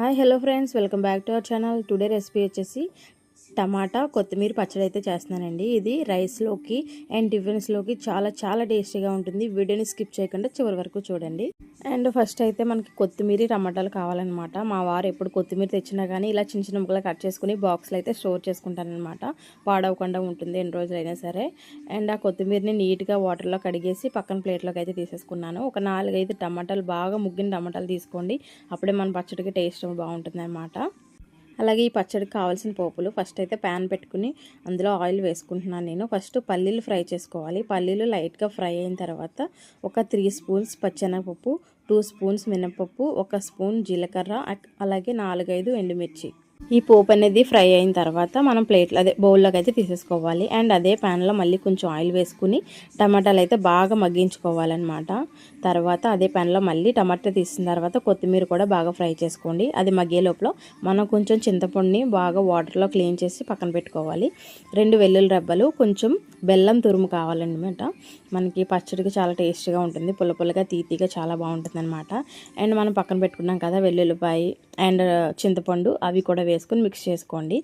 Hi hello friends, welcome back to our channel. Today recipe వచ్చేసి టమాటా కొత్తిమీర పచ్చడి అయితే చేస్తున్నానండి. ఇది రైస్లోకి అండ్ టిఫిన్స్లోకి చాలా టేస్టీగా ఉంటుంది. వీడియోని స్కిప్ చేయకుండా చివరి వరకు చూడండి. అండ్ ఫస్ట్ అయితే మనకి కొత్తిమీర టమాటాలు కావాలన్నమాట. మా వారు ఎప్పుడు కొత్తిమీర తెచ్చినా కానీ ఇలా చిన్న ముక్కలు కట్ చేసుకుని బాక్స్లో అయితే స్టోర్ చేసుకుంటానమాట. పాడవకుండా ఉంటుంది ఎన్ని రోజులైనా సరే. అండ్ ఆ కొత్తిమీరని నీట్గా వాటర్లో కడిగేసి పక్కన ప్లేట్లోకి అయితే తీసేసుకున్నాను. ఒక 4-5 టమాటాలు, బాగా ముగ్గిన టమాటాలు తీసుకోండి. అప్పుడే మన పచ్చడికి టేస్ట్ బాగుంటుంది అన్నమాట. అలాగే ఈ పచ్చడికి కావాల్సిన పోపులు ఫస్ట్ అయితే ప్యాన్ పెట్టుకుని అందులో ఆయిల్ వేసుకుంటున్నాను నేను. ఫస్ట్ పల్లీలు ఫ్రై చేసుకోవాలి. పల్లీలు లైట్గా ఫ్రై అయిన తర్వాత ఒక 3 స్పూన్స్ పచ్చెనగపప్పు, 2 స్పూన్స్ మినపప్పు, 1 స్పూన్ జీలకర్ర, అలాగే 4-5 ఎండుమిర్చి. ఈ పోపు అనేది ఫ్రై అయిన తర్వాత మనం బౌల్లోకి అయితే తీసేసుకోవాలి. అండ్ అదే ప్యాన్లో మళ్ళీ కొంచెం ఆయిల్ వేసుకుని టమాటాలు అయితే బాగా మగ్గించుకోవాలన్నమాట. తర్వాత అదే ప్యాన్లో మళ్ళీ టమాటా తీసిన తర్వాత కొత్తిమీర కూడా బాగా ఫ్రై చేసుకోండి. అది మగ్గే లోపల మనం కొంచెం చింతపండుని బాగా వాటర్లో క్లీన్ చేసి పక్కన పెట్టుకోవాలి. 2 వెల్లుల్లి రెబ్బలు, కొంచెం బెల్లం తురుము కావాలన్నమాట. మనకి పచ్చడికి చాలా టేస్ట్గా ఉంటుంది. పుల్లగా తీగా చాలా బాగుంటుంది అనమాట. అండ్ మనం పక్కన పెట్టుకున్నాం కదా వెల్లుల్లిపాయ అండ్ చింతపండు, అవి కూడా వేసుకొని మిక్స్ చేసుకోండి.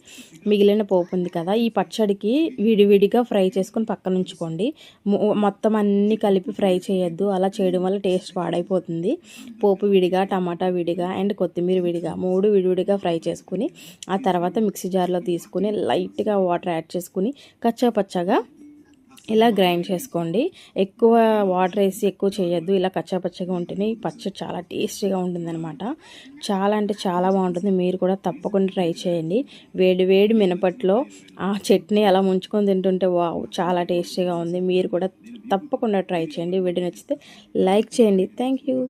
మిగిలిన పోపు ఉంది కదా, ఈ పచ్చడికి విడివిడిగా ఫ్రై చేసుకొని పక్కన ఉంచుకోండి. మొత్తం అన్నీ కలిపి ఫ్రై చేయొద్దు. అలా చేయడం వల్ల టేస్ట్ పాడైపోతుంది. పోపు విడిగా, టమాటా విడిగా అండ్ కొత్తిమీర విడిగా 3 విడివిడిగా ఫ్రై చేసుకుని ఆ తర్వాత మిక్సీ జార్లో తీసుకుని లైట్గా వాటర్ యాడ్ చేసుకుని కచ్చాపచ్చగా ఇలా గ్రైండ్ చేసుకోండి. ఎక్కువ వాటర్ వేసి ఎక్కువ చేయొద్దు. ఇలా కచ్చాపచ్చగా ఉంటేనే ఈ పచ్చడి చాలా టేస్టీగా ఉంటుందన్నమాట. చాలా బాగుంటుంది. మీరు కూడా తప్పకుండా ట్రై చేయండి. వేడి మినపట్లో ఆ చట్నీ అలా ముంచుకొని తింటుంటే వావ్, చాలా టేస్టీగా ఉంది. మీరు కూడా తప్పకుండా ట్రై చేయండి. వీడియో నచ్చితే లైక్ చేయండి. Thank you.